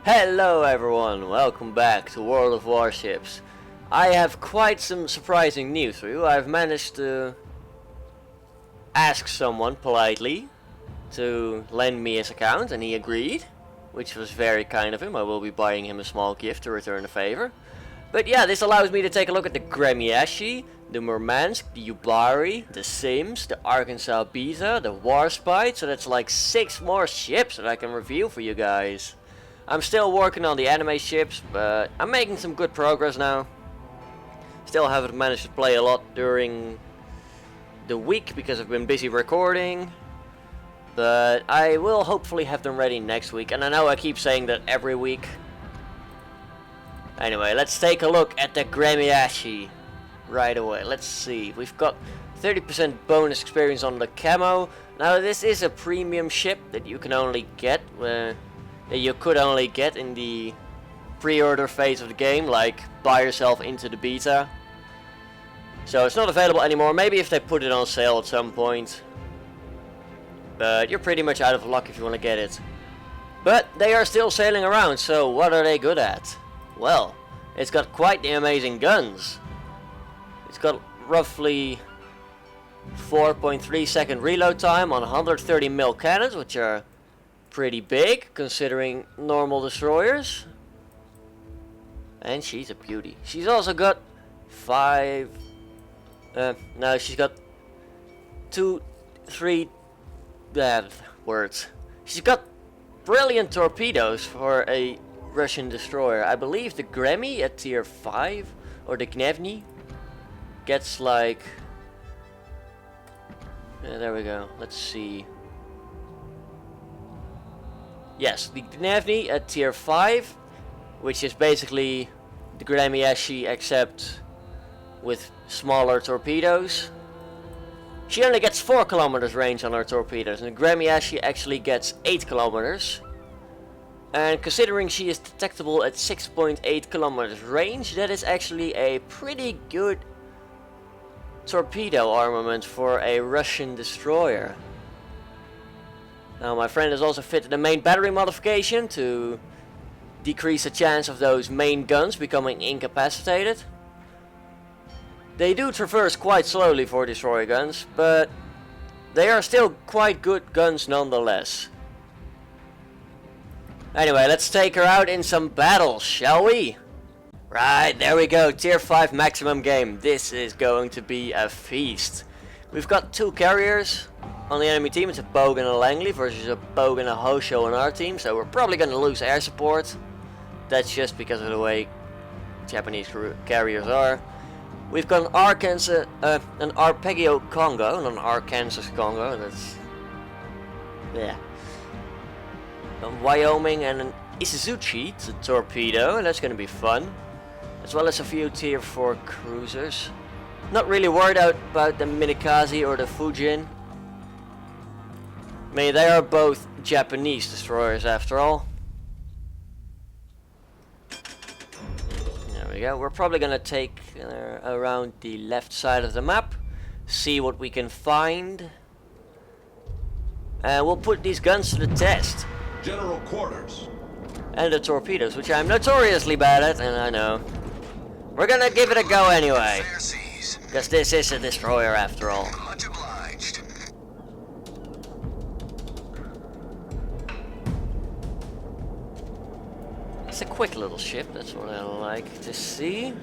Hello everyone, welcome back to World of Warships. I have quite some surprising news for you. I've managed to ask someone politely to lend me his account and he agreed, which was very kind of him. I will be buying him a small gift to return the favor. But yeah, this allows me to take a look at the Gremyashchy, the Murmansk, the Yubari, the Sims, the Arkansas Beta, the Warspite, so that's like 6 more ships that I can review for you guys. I'm still working on the anime ships, but I'm making some good progress now. Still haven't managed to play a lot during the week because I've been busy recording. But I will hopefully have them ready next week, and I know I keep saying that every week. Anyway, let's take a look at the Gremyashchy right away. Let's see, we've got 30% bonus experience on the camo. Now this is a premium ship that you can only get that you could only get in the pre-order phase of the game, like buy yourself into the beta. So it's not available anymore, maybe if they put it on sale at some point. But you're pretty much out of luck if you want to get it. But they are still sailing around, so what are they good at? Well, it's got quite the amazing guns. It's got roughly 4.3 second reload time on 130mm cannons, which are pretty big considering normal destroyers. And she's a beauty. She's also got she's got 3 words. She's got brilliant torpedoes for a Russian destroyer. I believe the Gremy at tier 5, or the Gnevny, gets like... there we go, let's see. Yes, the Gnevny at tier 5, which is basically the Gremyashchy except with smaller torpedoes. She only gets 4 kilometers range on her torpedoes, and the Gremyashchy actually gets 8 kilometers. And considering she is detectable at 6.8 kilometers range, that is actually a pretty good torpedo armament for a Russian destroyer. Now my friend has also fitted a main battery modification to decrease the chance of those main guns becoming incapacitated. They do traverse quite slowly for destroyer guns, but they are still quite good guns nonetheless. Anyway, let's take her out in some battles, shall we? Right, there we go, tier 5 maximum game. This is going to be a feast. We've got 2 carriers on the enemy team. It's a Bogue and a Langley versus a Bogue and a Hosho on our team, so we're probably going to lose air support. That's just because of the way Japanese carriers are. We've got an Arpeggio Congo, and an Arkansas Congo, that's... yeah. A Wyoming and an Isuzuchi, it's a torpedo, and that's going to be fun. As well as a few tier 4 cruisers. Not really worried about the Minikaze or the Fujin. I mean, they are both Japanese destroyers after all. There we go. We're probably gonna take around the left side of the map, see what we can find, and we'll put these guns to the test. General quarters. And the torpedoes, which I'm notoriously bad at, and I know. We're gonna give it a go anyway, because this is a destroyer after all. Much obliged. It's a quick little ship, that's what I like to see.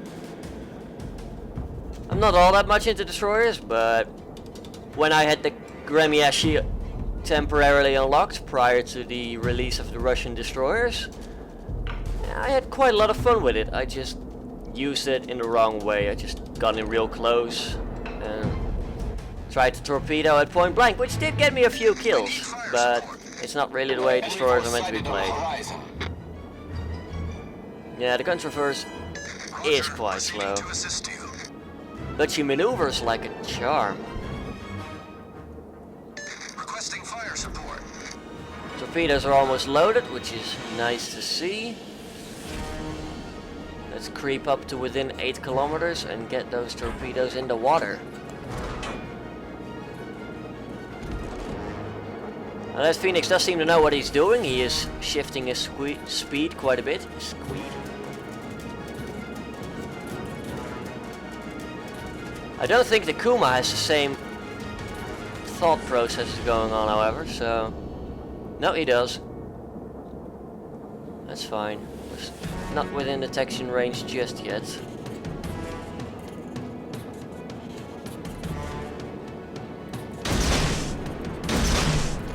I'm not all that much into destroyers, but when I had the Gremyashchy temporarily unlocked prior to the release of the Russian destroyers, I had quite a lot of fun with it. I just used it in the wrong way. I just got in real close and tried to torpedo at point blank, which did get me a few kills, but it's not really the way destroyers are meant to be played. Yeah, the gun traverse is quite slow, but she maneuvers like a charm. Requesting fire support. Torpedoes are almost loaded, which is nice to see. Let's creep up to within 8 kilometers and get those torpedoes in the water. Now that Phoenix does seem to know what he's doing. He is shifting his speed quite a bit. I don't think the Kuma has the same thought processes going on, however, so... No, he does. That's fine. We're not within detection range just yet.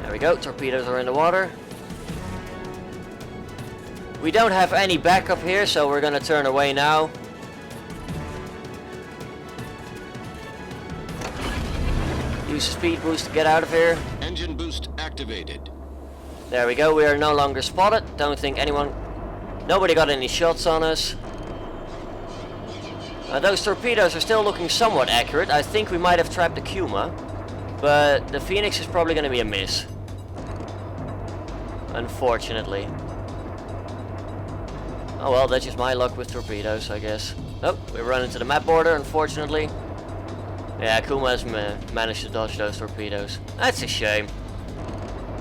There we go, torpedoes are in the water. We don't have any backup here, so we're gonna turn away now. Use the speed boost to get out of here. Engine boost activated. There we go, we are no longer spotted. Don't think nobody got any shots on us. Those torpedoes are still looking somewhat accurate. I think we might have trapped the Kuma, but the Phoenix is probably going to be a miss. Unfortunately. Oh well, that's just my luck with torpedoes, I guess. Oh, we run into the map border, unfortunately. Yeah, Kuma has managed to dodge those torpedoes. That's a shame.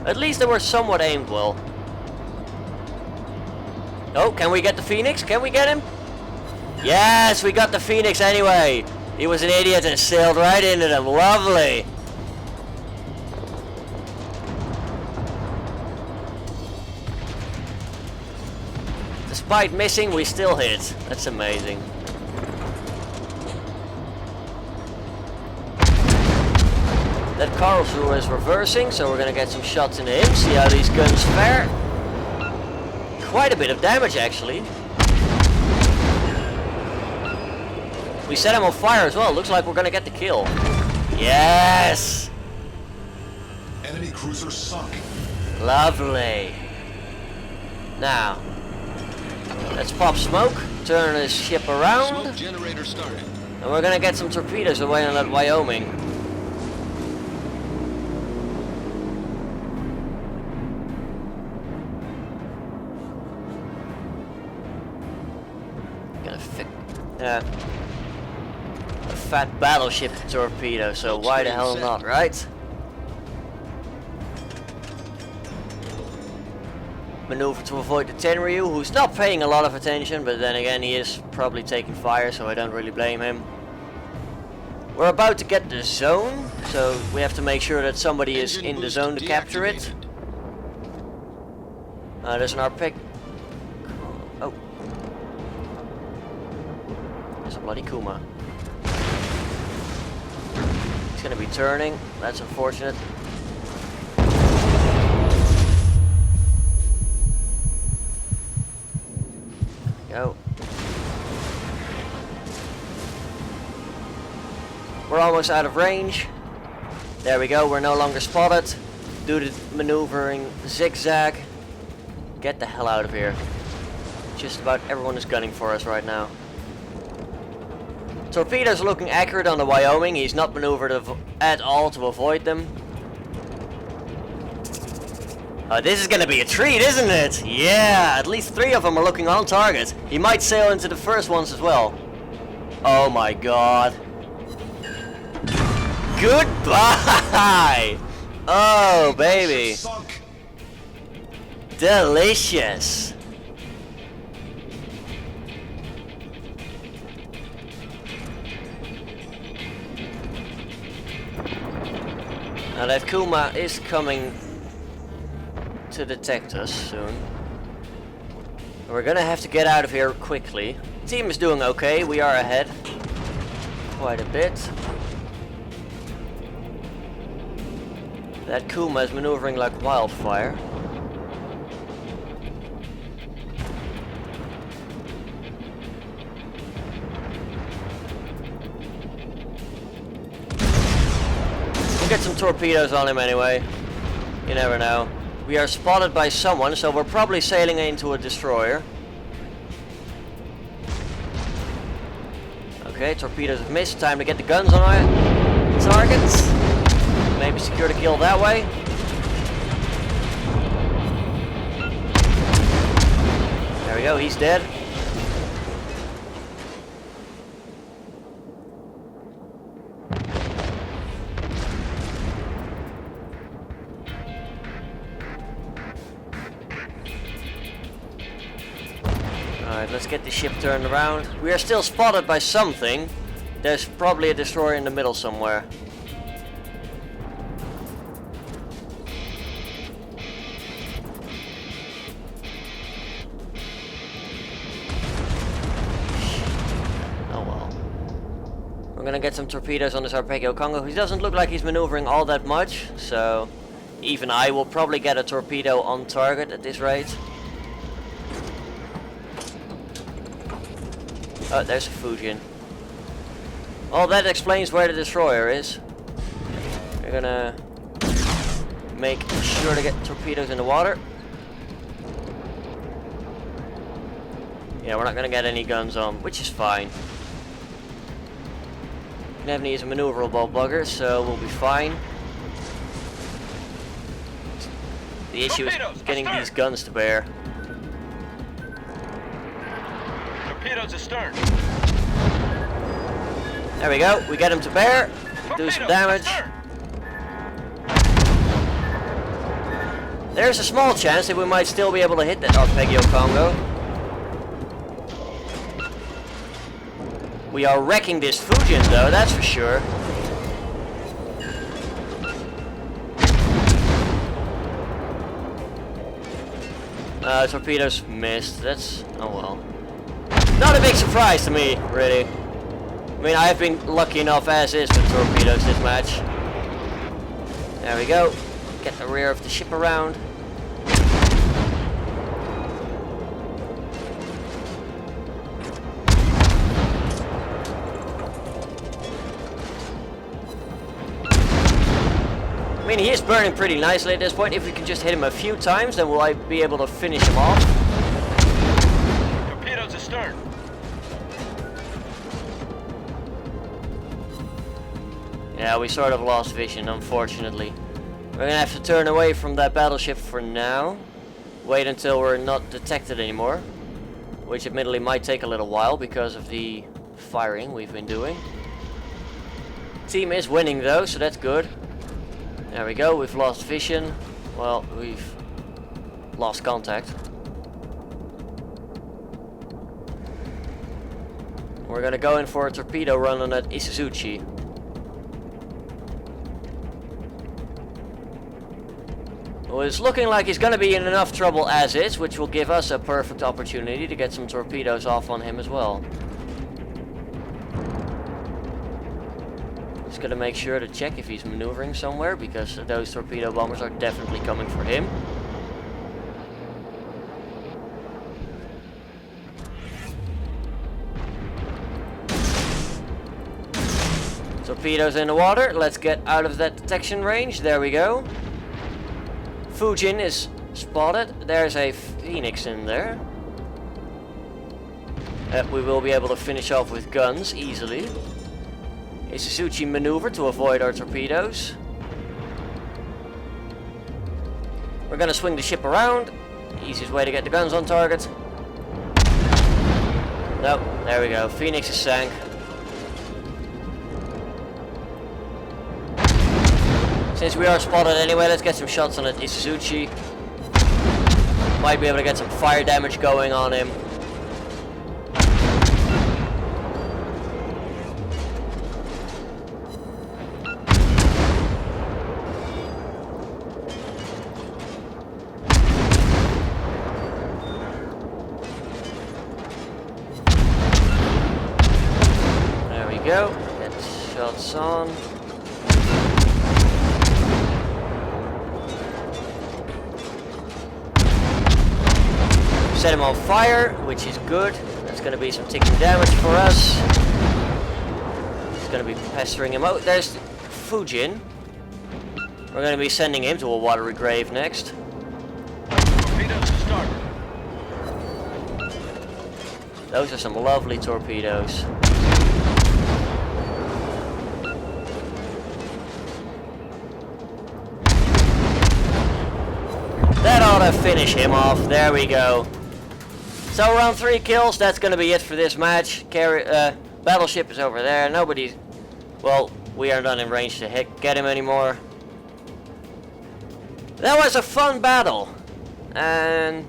At least they were somewhat aimed well. Oh, can we get the Phoenix? Can we get him? Yes, we got the Phoenix anyway. He was an idiot and sailed right into them. Lovely. Despite missing, we still hit. That's amazing. That Karlsruhe is reversing, so we're gonna get some shots into him, see how these guns fare. Quite a bit of damage, actually. We set him on fire as well. Looks like we're gonna get the kill. Yes! Enemy cruiser sunk. Lovely. Now, let's pop smoke, turn this ship around, Smoke generator started. and we're gonna get some torpedoes away on that Wyoming. A fat battleship torpedo, so why the hell not, right? Maneuver to avoid the Tenryu, who's not paying a lot of attention, but then again he is probably taking fire, so I don't really blame him. We're about to get the zone, so we have to make sure that somebody is in the zone to capture it. There's an RPEG. Oh. There's a bloody Kuma. He's gonna be turning. That's unfortunate. Go. We're almost out of range. There we go. We're no longer spotted. Do the maneuvering zigzag. Get the hell out of here. Just about everyone is gunning for us right now. Torpedoes are looking accurate on the Wyoming. He's not maneuvered at all to avoid them. Oh, this is gonna be a treat, isn't it? Yeah, at least 3 of them are looking on target. He might sail into the first ones as well. Oh my god. Goodbye! Oh, baby. Delicious. Now that Kuma is coming to detect us soon. We're gonna have to get out of here quickly. Team is doing okay, we are ahead quite a bit. That Kuma is maneuvering like wildfire. We'll get some torpedoes on him anyway. You never know. We are spotted by someone, so we're probably sailing into a destroyer. Okay, torpedoes have missed. Time to get the guns on our targets. Maybe secure the kill that way. There we go, he's dead. Alright, let's get the ship turned around. We are still spotted by something. There's probably a destroyer in the middle somewhere. Oh well. We're gonna get some torpedoes on this Arpeggio Congo. He doesn't look like he's maneuvering all that much, so even I will probably get a torpedo on target at this rate. Oh, there's a Fujin. Well, that explains where the destroyer is. We're gonna make sure to get torpedoes in the water. Yeah, we're not gonna get any guns on, which is fine. Nevny is a maneuverable bugger, so we'll be fine. The issue is getting these guns to bear. Torpedoes astern. There we go, we get him to bear, do some damage. There's a small chance that we might still be able to hit that Arpeggio Congo. We are wrecking this Fujin though, that's for sure. Torpedoes missed, that's, oh well. Not a big surprise to me, really. I mean, I've been lucky enough as is with torpedoes this match. There we go. Get the rear of the ship around. I mean, he is burning pretty nicely at this point. If we can just hit him a few times, then will I be able to finish him off? Torpedoes astern. Yeah, we sort of lost vision, unfortunately. We're gonna have to turn away from that battleship for now. Wait until we're not detected anymore. Which admittedly might take a little while because of the firing we've been doing. Team is winning though, so that's good. There we go, we've lost vision. Well, we've lost contact. We're gonna go in for a torpedo run on that Isuzuchi. Well, it's looking like he's gonna be in enough trouble as is, which will give us a perfect opportunity to get some torpedoes off on him as well. Just gonna make sure to check if he's maneuvering somewhere, because those torpedo bombers are definitely coming for him. Torpedoes in the water, let's get out of that detection range, there we go. Fujin is spotted, there's a Phoenix in there. We will be able to finish off with guns easily. A Isuzuchi maneuver to avoid our torpedoes. We're gonna swing the ship around. Easiest way to get the guns on target. Nope, there we go. Phoenix is sank. Since we are spotted anyway, let's get some shots on that Isuzuchi. Might be able to get some fire damage going on him. Go, get shots on. Set him on fire, which is good. That's going to be some ticking damage for us. It's going to be pestering him out. There's Fujin. We're going to be sending him to a watery grave next. Torpedoes to start. Those are some lovely torpedoes. That ought to finish him off. There we go. So round 3 kills. That's going to be it for this match. Battleship is over there. Nobody's... Well, we are not in range to get him anymore. That was a fun battle. And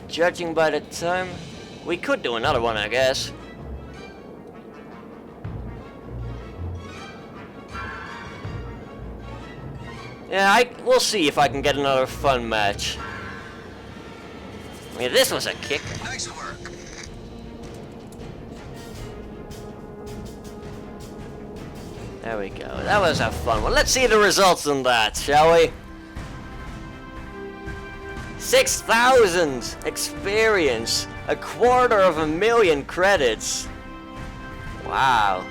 judging by the time... We could do another one, I guess. Yeah, we'll see if I can get another fun match. I mean, this was a kick. Nice work. There we go. That was a fun one. Let's see the results on that, shall we? 6,000 experience. 250,000 credits. Wow.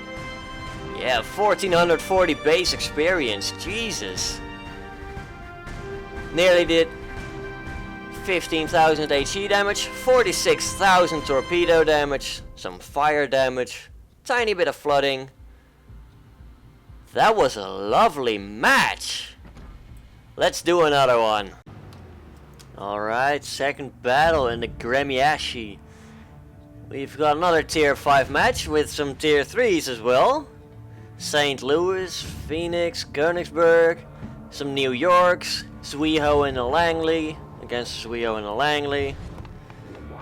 Yeah, 1,440 base experience. Jesus. Nearly did 15,000 HE damage, 46,000 torpedo damage, some fire damage, tiny bit of flooding. That was a lovely match. Let's do another one. Alright, second battle in the Gremyashchy. We've got another tier 5 match with some tier 3s as well. St. Louis, Phoenix, Königsberg, some New Yorks, Sweho and the Langley against Sweho and the Langley.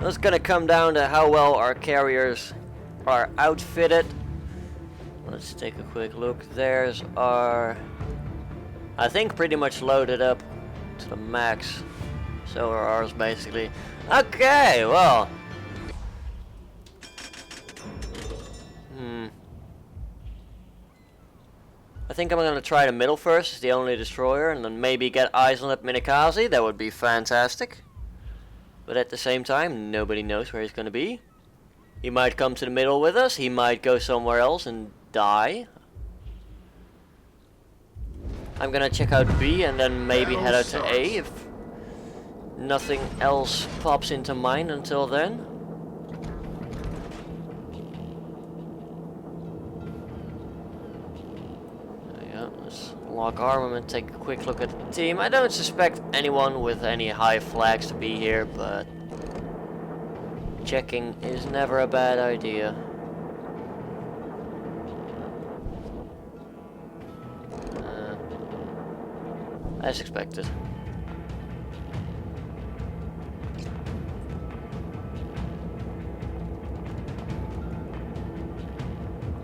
It's gonna come down to how well our carriers are outfitted. Let's take a quick look. Theirs are, I think, pretty much loaded up to the max. So are ours, basically. Okay, well. I think I'm gonna try the middle first, the only destroyer, and then maybe get eyes on that Minikaze. That would be fantastic. But at the same time, nobody knows where he's gonna be. He might come to the middle with us, he might go somewhere else and die. I'm gonna check out B and then maybe head out to A if nothing else pops into mind until then. Let's lock armament, take a quick look at the team. I don't suspect anyone with any high flags to be here, but checking is never a bad idea. As expected.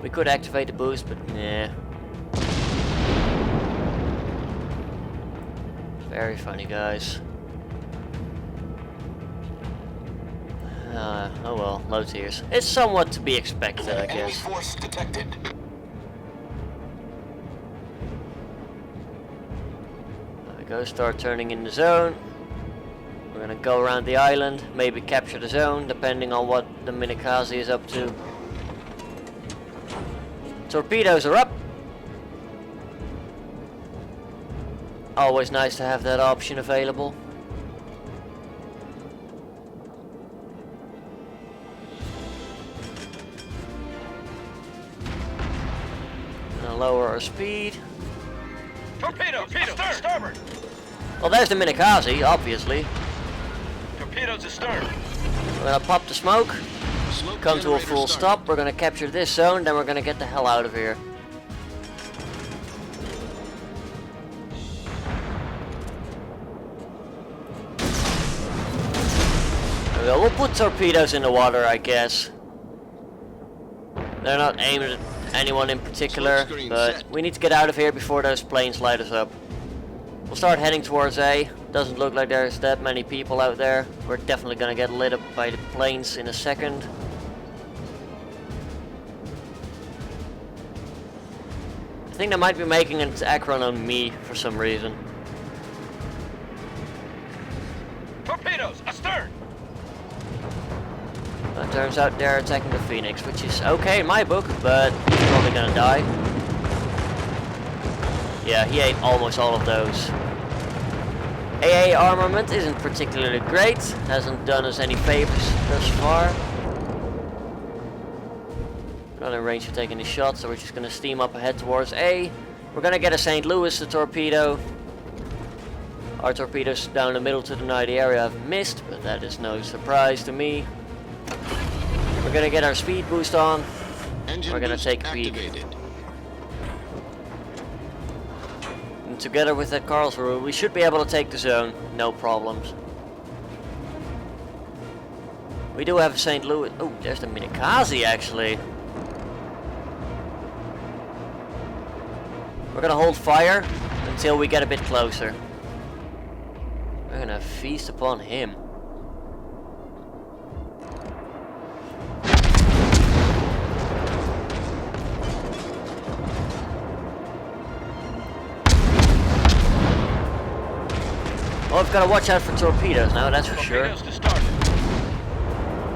We could activate the boost, but nah. Very funny, guys. Oh well, low tiers. It's somewhat to be expected, I guess. Enemy force detected. There we go, start turning in the zone. We're gonna go around the island, maybe capture the zone, depending on what the Minikaze is up to. Torpedoes are up. Always nice to have that option available. Gonna lower our speed. Torpedoes, astern! Starboard! Well, there's the Minikaze, obviously. Torpedoes astern! We're gonna pop the smoke, Smoke come to a generator full started. stop. We're gonna capture this zone, then we're gonna get the hell out of here. We'll put torpedoes in the water, I guess. They're not aimed at anyone in particular, but we need to get out of here before those planes light us up. We'll start heading towards A. Doesn't look like there's that many people out there. We're definitely gonna get lit up by the planes in a second. I think they might be making an attack run on me for some reason. Torpedoes astern! It turns out they're attacking the Phoenix, which is okay in my book, but he's probably gonna die. Yeah, he ate almost all of those. AA armament isn't particularly great, hasn't done us any favors thus far. Not in range of taking the shot, so we're just gonna steam up ahead towards A. We're gonna get a St. Louis to torpedo. Our torpedoes down the middle to deny the area have missed, but that is no surprise to me. We're gonna get our speed boost on. Engine We're gonna boost take a peek. activated. And together with that Karlsruhe, we should be able to take the zone, no problems. We do have a St. Louis. Oh, there's the Minikaze actually. We're gonna hold fire until we get a bit closer. We're gonna feast upon him. Well, we've got to watch out for torpedoes now, that's for sure. Torpedoes to starboard.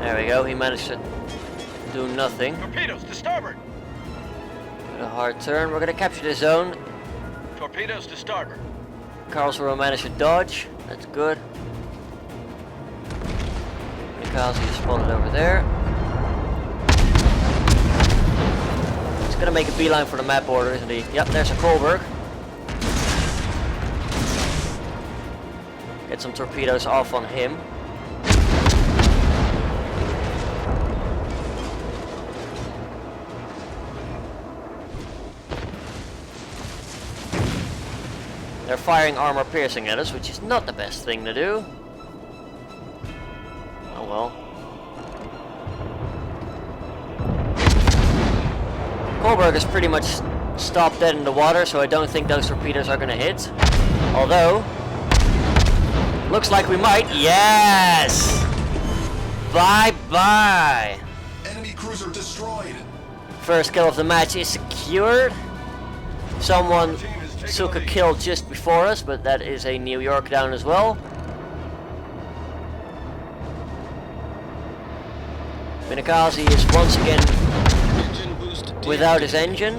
There we go, he managed to do nothing. Torpedoes to starboard. A hard turn, we're going to capture the zone. Torpedoes to starboard. Karlsruhe managed to dodge, that's good. Minikaze is spotted over there. He's going to make a beeline for the map border, isn't he? Yep, there's a Kolberg. Get some torpedoes off on him. They're firing armor piercing at us, which is not the best thing to do. Oh well. Kolberg is pretty much stopped dead in the water, so I don't think those torpedoes are going to hit. Although, looks like we might. Yes! Bye-bye! Enemy cruiser destroyed. First kill of the match is secured. Someone took a kill just before us, but that is a New York down as well. Minikaze is once again Engine boost without his engine,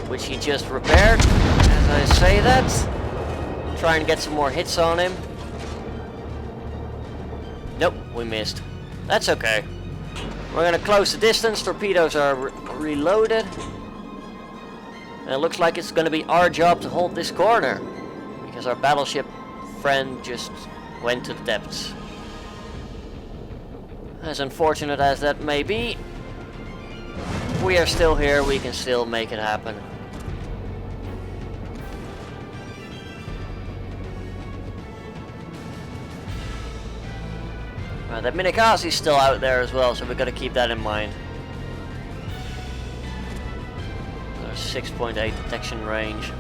which he just repaired. As I say that, try and get some more hits on him. Nope, we missed. That's okay. We're gonna close the distance. Torpedoes are reloaded. And it looks like it's gonna be our job to hold this corner, because our battleship friend just went to the depths. As unfortunate as that may be, we are still here, we can still make it happen. That Minikaze is still out there as well, so we've got to keep that in mind. 6.8 detection range.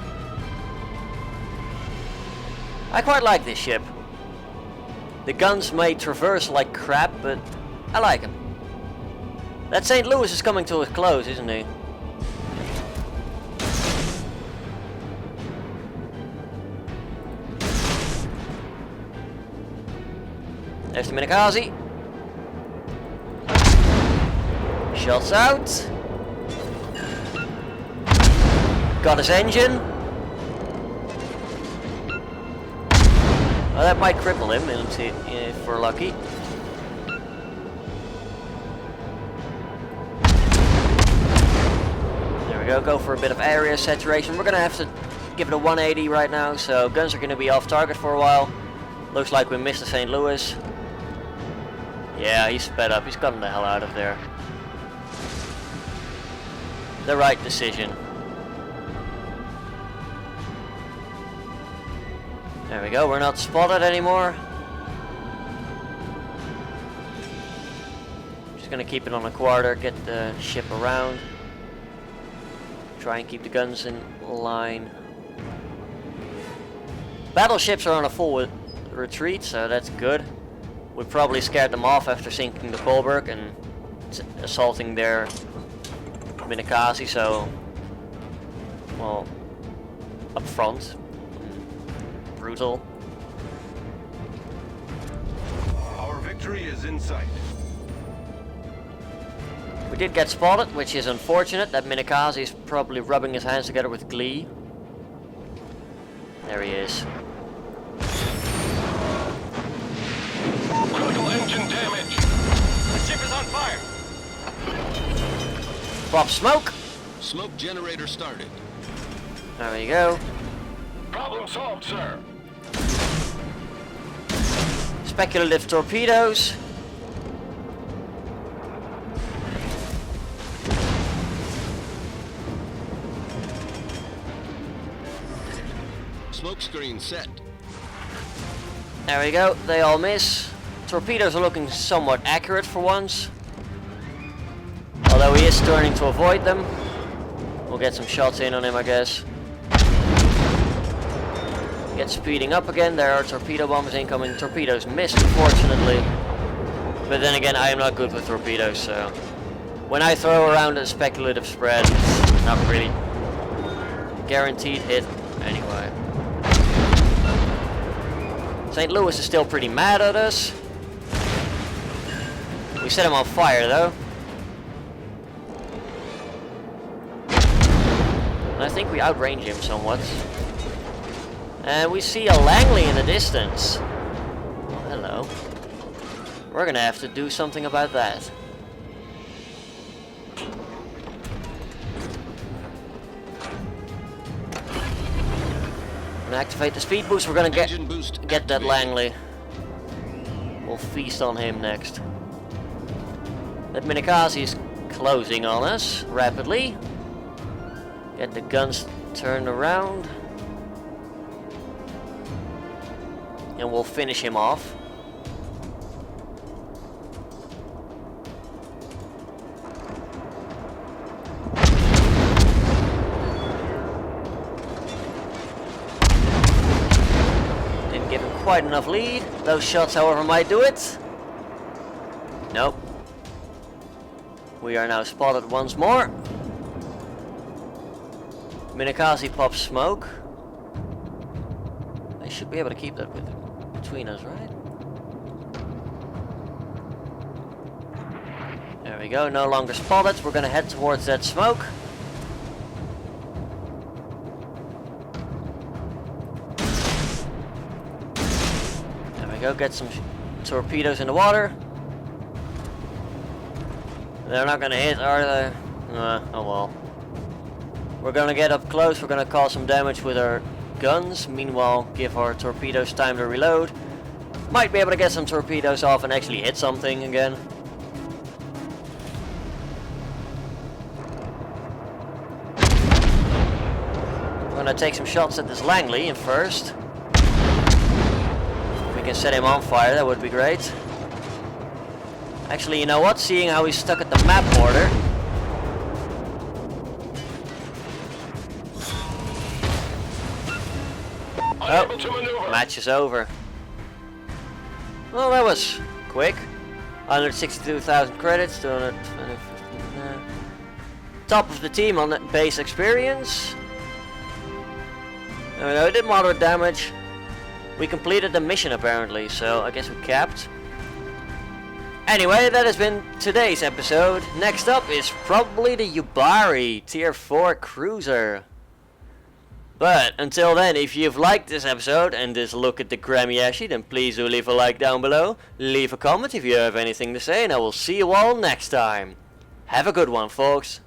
I quite like this ship. The guns may traverse like crap, but I like them. That St. Louis is coming to a close, isn't he? There's the Minikaze. Shots out. Got his engine. Well, that might cripple him if we're lucky. There we go for a bit of area saturation. We're gonna have to give it a 180 right now, so guns are gonna be off target for a while. Looks like we missed the St. Louis. Yeah, he's sped up. He's gotten the hell out of there. The right decision. There we go, we're not spotted anymore. Just gonna keep it on a quarter, get the ship around. Try and keep the guns in line. Battleships are on a full retreat, so that's good. We probably scared them off after sinking the Kolberg and assaulting their Minikaze, so, well, up front. Brutal. Our victory is in sight. We did get spotted, which is unfortunate. That Minikaze is probably rubbing his hands together with glee. There he is. Critical engine damage. The ship is on fire. Pop smoke. Smoke generator started. There we go. Problem solved, sir. Speculative torpedoes. Smoke screen set. There we go. They all miss. Torpedoes are looking somewhat accurate for once. Although he is turning to avoid them. We'll get some shots in on him, I guess. Get speeding up again. There are torpedo bombers incoming. Torpedoes missed, unfortunately. But then again, I am not good with torpedoes, so... When I throw around a speculative spread, it's not really guaranteed hit anyway. St. Louis is still pretty mad at us. We set him on fire though. And I think we outrange him somewhat. And we see a Langley in the distance. Oh, hello. We're gonna have to do something about that. Gonna activate the speed boost. We're gonna get that Langley. We'll feast on him next. That Minikaze is closing on us rapidly. Get the guns turned around. And we'll finish him off. Didn't give him quite enough lead. Those shots, however, might do it. Nope. We are now spotted once more. Minikaze pops smoke. They should be able to keep that between us, right? There we go, no longer spotted. We're gonna head towards that smoke. There we go, get some torpedoes in the water. They're not gonna hit, are they? Oh well. We're gonna get up close, we're gonna cause some damage with our guns. Meanwhile, give our torpedoes time to reload. Might be able to get some torpedoes off and actually hit something again. We're gonna take some shots at this Langley first. We can set him on fire, that would be great. Actually, you know what? Seeing how he's stuck at the map border. Oh, match is over. Well, that was quick. 162,000 credits, 250. Top of the team on that base experience. There we go, did moderate damage. We completed the mission apparently, so I guess we capped. Anyway, that has been today's episode. Next up is probably the Yubari Tier 4 Cruiser. But until then, if you've liked this episode and this look at the Gremyashchy, then please do leave a like down below. Leave a comment if you have anything to say, and I will see you all next time. Have a good one, folks.